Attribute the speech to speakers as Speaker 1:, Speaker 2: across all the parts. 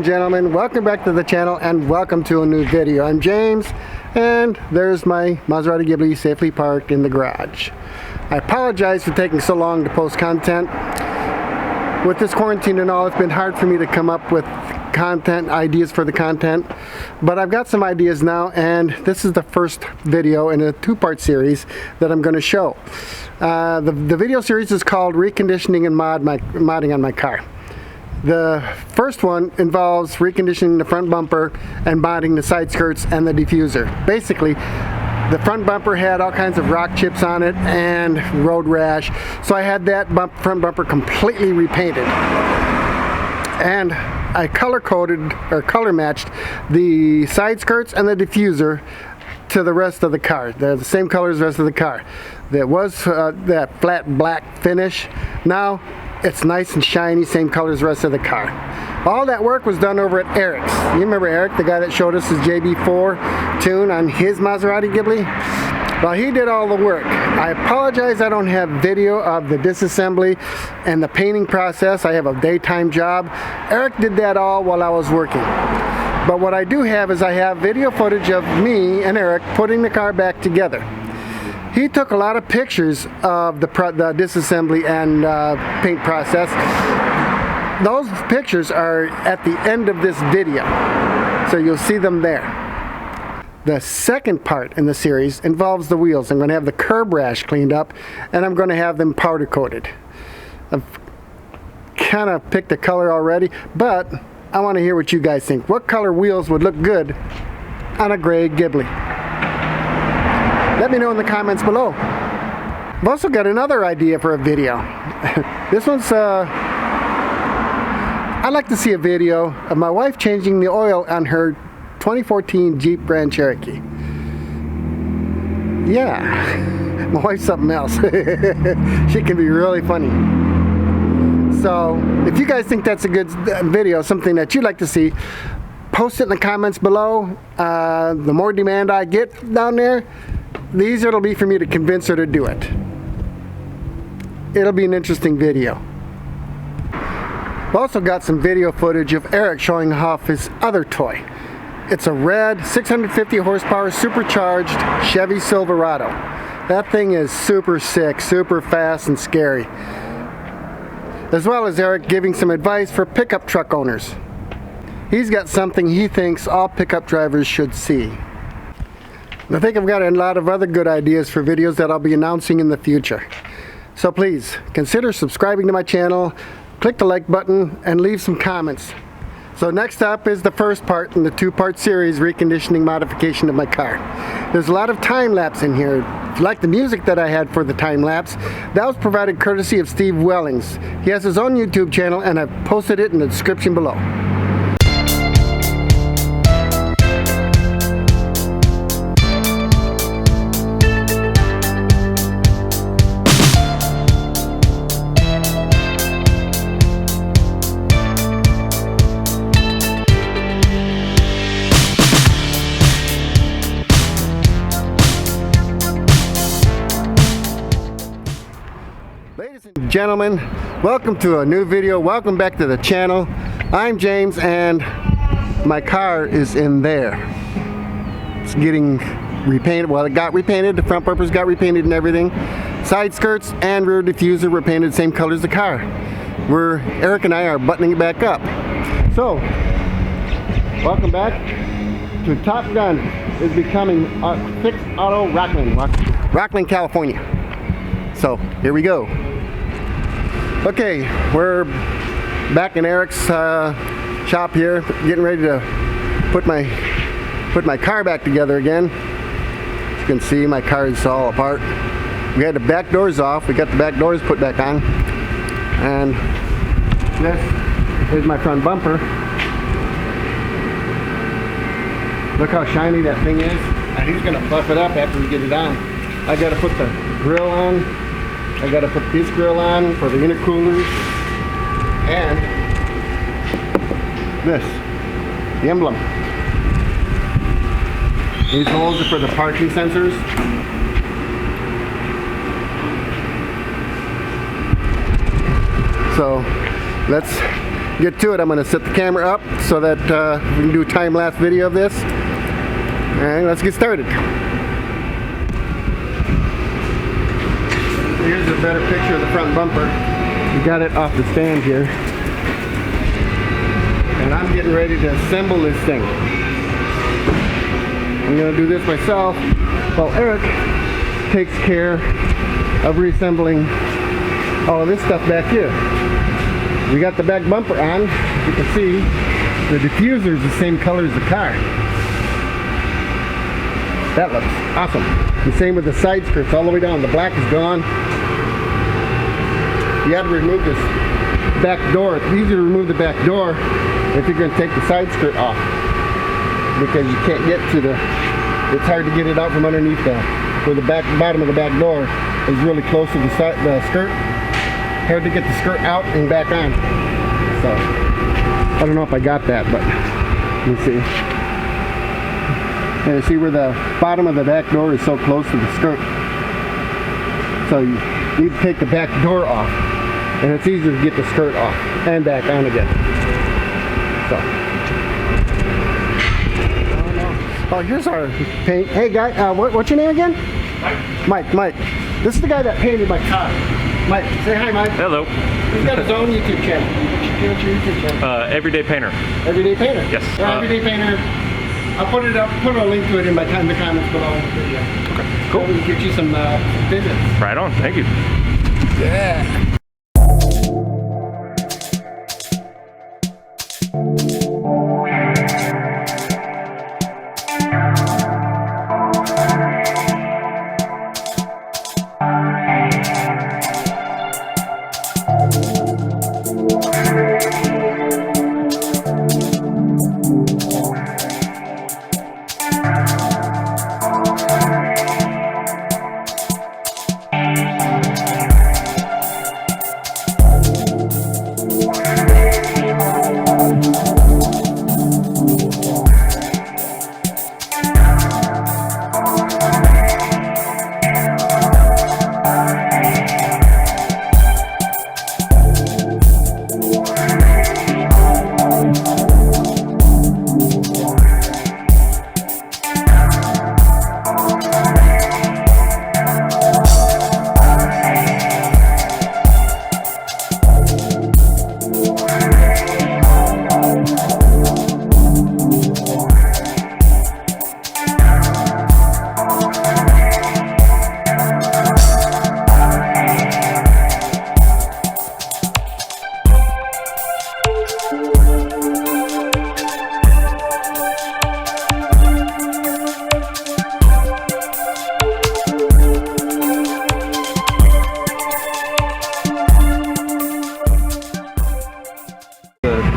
Speaker 1: and gentlemen, welcome back to the channel and welcome to a new video. I'm James and there's my Maserati Ghibli safely parked in the garage. I apologize for taking so long to post content. With this quarantine and all, it's been hard for me to come up with content, ideas for the content, but I've got some ideas now, and this is the first video in a two-part series that I'm going to show. The video series is called Reconditioning and Modding on My Car. The first one involves reconditioning the front bumper and modding the side skirts and the diffuser. Basically, the front bumper had all kinds of rock chips on it and road rash, so I had that front bumper completely repainted. And I color matched the side skirts and the diffuser to the rest of the car. They're the same color as the rest of the car. There was that flat black finish. Now it's nice and shiny, same color as the rest of the car. All that work was done over at Eric's. You remember Eric, the guy that showed us his JB4 tune on his Maserati Ghibli? Well, he did all the work. I apologize I don't have video of the disassembly and the painting process. I have a daytime job. Eric did that all while I was working. But what I do have is I have video footage of me and Eric putting the car back together. He took a lot of pictures of the disassembly and paint process. Those pictures are at the end of this video, so you'll see them there. The second part in the series involves the wheels. I'm going to have the curb rash cleaned up, and I'm going to have them powder coated. I've kind of picked a color already, but I want to hear what you guys think. What color wheels would look good on a gray Ghibli? Let me know in the comments below. I've also got another idea for a video. This one's, I'd like to see a video of my wife changing the oil on her 2014 Jeep Grand Cherokee. Yeah, my wife's something else. She can be really funny. So, if you guys think that's a good video, something that you'd like to see, post it in the comments below. The more demand I get down there, the easier it'll be for me to convince her to do it. It'll be an interesting video. I've also got some video footage of Eric showing off his other toy. It's a red 650 horsepower supercharged Chevy Silverado. That thing is super sick, super fast and scary. As well as Eric giving some advice for pickup truck owners. He's got something he thinks all pickup drivers should see. I think I've got a lot of other good ideas for videos that I'll be announcing in the future. So please, consider subscribing to my channel, click the like button, and leave some comments. So next up is the first part in the two-part series, Reconditioning Modification of My Car. There's a lot of time lapse in here. If you like the music that I had for the time lapse, that was provided courtesy of Steve Wellings. He has his own YouTube channel and I've posted it in the description below. Ladies and gentlemen, welcome to a new video. Welcome back to the channel. I'm James and my car is in there. It's getting repainted. Well, it got repainted. The front bumpers got repainted and everything. Side skirts and rear diffuser were painted same color as the car. Eric and I are buttoning it back up. So, welcome back to Top Gun is becoming Fixed Auto Rockland, California. So, here we go. Okay, we're back in Eric's shop here, getting ready to put my car back together again. As you can see, my car is all apart. We had the back doors off. We got the back doors put back on. And this is my front bumper. Look how shiny that thing is. And he's gonna buff it up after we get it on. I gotta put the grill on. I gotta put this grill on for the intercoolers. And this, the emblem. These holes are for the parking sensors. So let's get to it, I'm going to set the camera up so that we can do a time-lapse video of this. And let's get started. Here's a better picture of the front bumper. We got it off the stand here. And I'm getting ready to assemble this thing. I'm going to do this myself while Eric takes care of reassembling all of this stuff back here. We got the back bumper on. As you can see, the diffuser is the same color as the car. That looks awesome. The same with the side skirts all the way down. The black is gone. You have to remove this back door. It's easier to remove the back door if you're going to take the side skirt off, because you can't get to the, it's hard to get it out from underneath where the bottom of the back door is really close to the skirt. Hard to get the skirt out and back on. So I don't know if I got that, but let me see. And you see where the bottom of the back door is so close to the skirt. So you need to take the back door off, and it's easier to get the skirt off and back on again. So, oh, here's our paint. Hey guy, what's your name again? Mike. This is the guy that painted my car. Mike, say hi, Mike.
Speaker 2: Hello.
Speaker 1: He's got his own YouTube channel. What's your YouTube channel?
Speaker 2: Everyday Painter.
Speaker 1: Everyday Painter?
Speaker 2: Yes.
Speaker 1: Everyday Painter. I'll put a link to it in the comments below.
Speaker 2: Okay, cool.
Speaker 1: We'll get you some business.
Speaker 2: Right on, thank you.
Speaker 1: Yeah.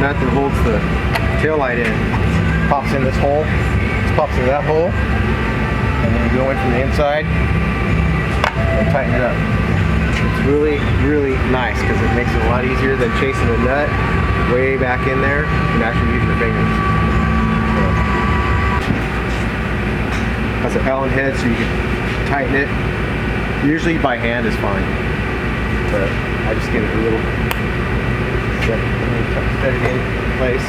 Speaker 3: Nut that holds the tail light in pops in this hole, pops into that hole, and then you go in from the inside and tighten it up. It's really, really nice because it makes it a lot easier than chasing the nut way back in there and actually using your fingers. So, has an Allen head so you can tighten it. Usually by hand is fine, but I just get it a little set it in place.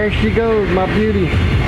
Speaker 1: There she goes, my beauty.